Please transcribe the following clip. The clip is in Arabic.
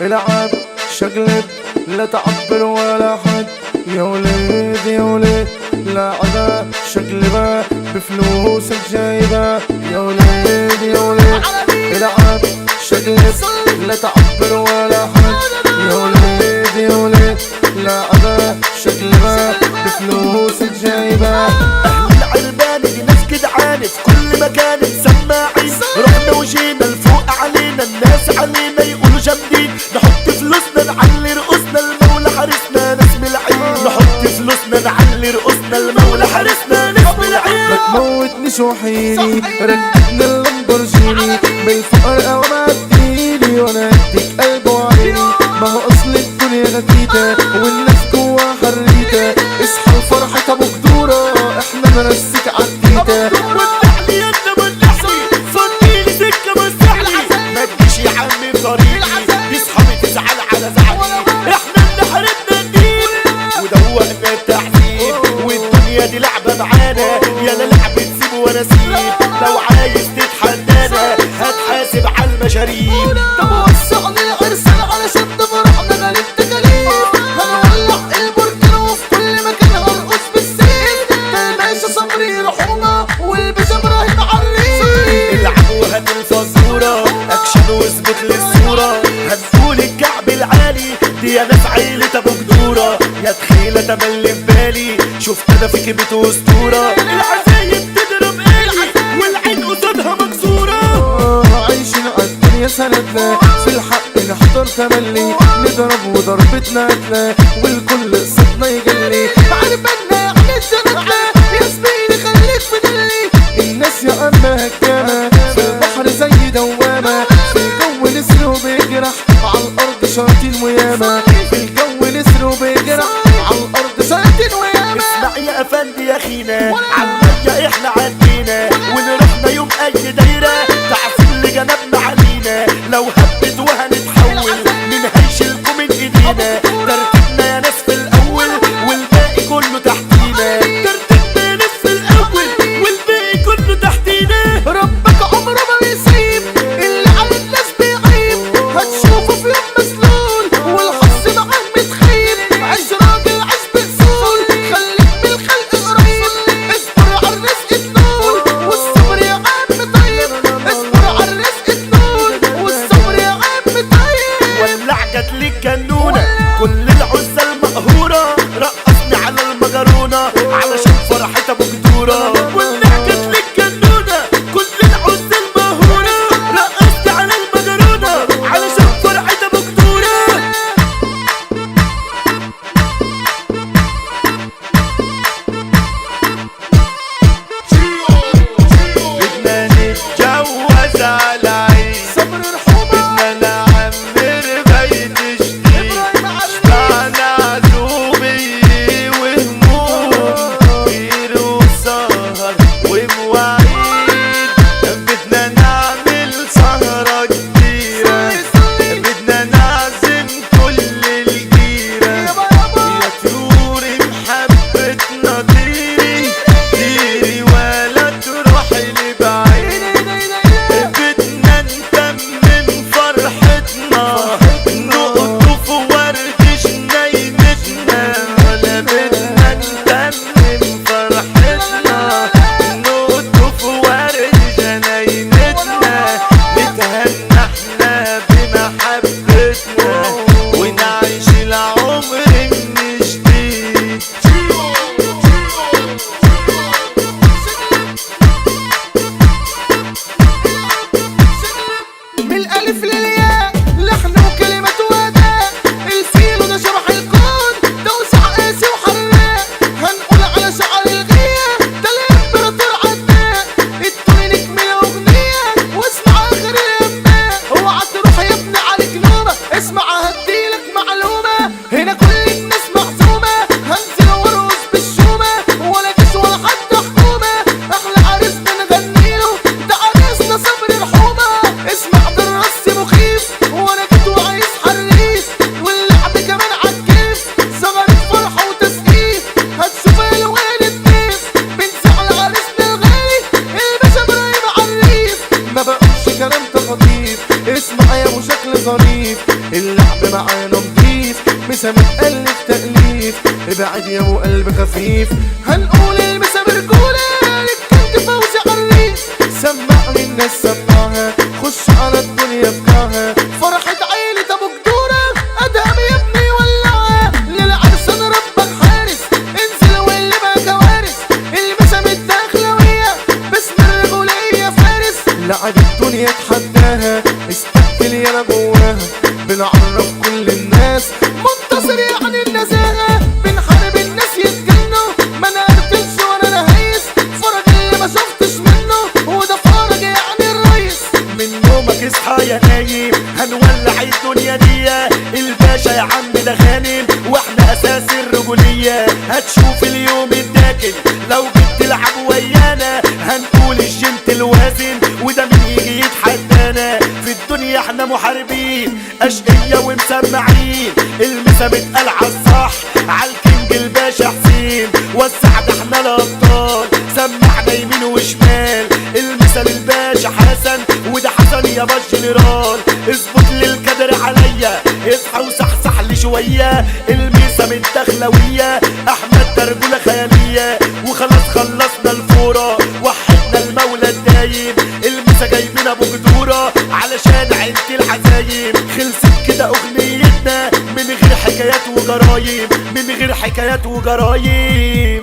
العب شقلب لا تعبر ولا حد، يا وليد يا وليد لعبة شقلبة بفلوسك جايبة، يا وليد يا وليد العب شقلب لا تعبر ولا حد، يا وليد يا وليد لعبة شقلبة بفلوسك جايبة. اهل العرباني دي ناس جدعانة في كل مكان مسماعين، رحنا وجينا الفوق علينا الناس علينا يقولوا جامدين، نحط فلوسنا نعلي رؤوسنا المولى حارسنا ناس ملعين، نحط فلوسنا نعلي رؤوسنا المولى حارسنا ناس ملعين. ما تموتنيش وحيني ركبني اللامبورجيني بالفقر وما اديني وانا اديك قلب وعيني، ما هو اصل الدنيا غتيتة والناس جوا حريتة، اصحى الفرحة ابو قدورة احنا نرسيك عالتيتة. ودعني يا انت ودعني فضيلي سكة مستحلي، ما تجيش يا عم في طريقي دي صحابي تزعل على زعلي، احنا اللي حاربنا الدين ودوقنا التحزين، والدنيا دي لعبة معانا يا لا لعبة سيب وانا سيب، لو عايز تتحدانا هتحاسب على المشاريب. طب وسعني الارسال علشان تفرحنا غير التكاليف، هنولع البركان وفي كل مكان هنقص بالسيف، الباشا صبري رحومة والباشا ابراهيم عريف. العب وهات الفزورة اكشن واثبت للصورة، هنقول الكعب العالي دي يا ناس عيلة ابو جدورة، يا تخيلة تملي في بالي شفت انا فيكي بيت اسطورة، العزايم تضرب آلي والعين قصادها مكسورة. عايشين عالدنيا سندنا في الحق نحضر تملي، نضرب وضربتنا قتلة والكل قصتنا يجلي، عربنا يعني سندنا يا زميلي خليك في دلي، الناس يا أما هجامة في البحر زي دوامة، في الجو نسر وبيجرح عالأرض شياطين وياما، في الجو نسر وبيجرح عالأرض شياطين وياما. اسمع يا افندي يا خينا عالمية احنا عدينا، ونروحنا يوم اي دايرة تعصب لجنبنا علينا، لو هبت وهنتحول من هيشيلكوا من ايدينا، ترتيبنا يا ناس في الاول والباقي كله تحتينا، ترتيبنا يا ناس في الاول والباقي كله تحتينا. ربك قاعد يا ابو قلب خفيف. هنقول المسا برجولة للكنت فوزي عريف. سمعني الناس سمعها، خش على الدنيا بكاها. فرحة عيلة ابو جدورة ادهم يا ابني ولعها. للعرسان ربك حارس انزل واللي بقى كوارث. المسا متداخلوية باسم الرجولية فارس. لعب الدنيا تحداها، استقبل يالا جواها. بنعرف كل الناس منتصر يعني النزاهة. بنحارب الناس يتجنوا ما نقتلش ولا نهيس. فرج اللي ما شفتش منه وده فرج يعني الريس. من نومك اصحى يا نايم، هنولع الدنيا دي. الباشا يا عم ده غانم واحنا اساس الرجولية. هتشوف اليوم الداكن لو جيت تلعب ويانا. هنقول الجنت الوازن وده مين يجي يتحدانا. في الدنيا احنا محاربين اشقية ومسمعين. المسا متقال عالصح عالكينج الباشا حسين. وسع ده احنا الابطال سمعنا يمين وشمال. المسا للباشا حسن وده حسن يا باش جنرال. اظبط للكدر عليا اصحى وصحصح لي شوية. المسا متداخلوية احمد ده رجولة خيالية. وخلاص خلصنا الفورة وحدنا المولى الدايم. المسا جايبين ابو جدورة علشان عيلة العزايم. خلصت كده اغنيتنا من غير حكايات وجرايم، من غير حكايات وجرايم.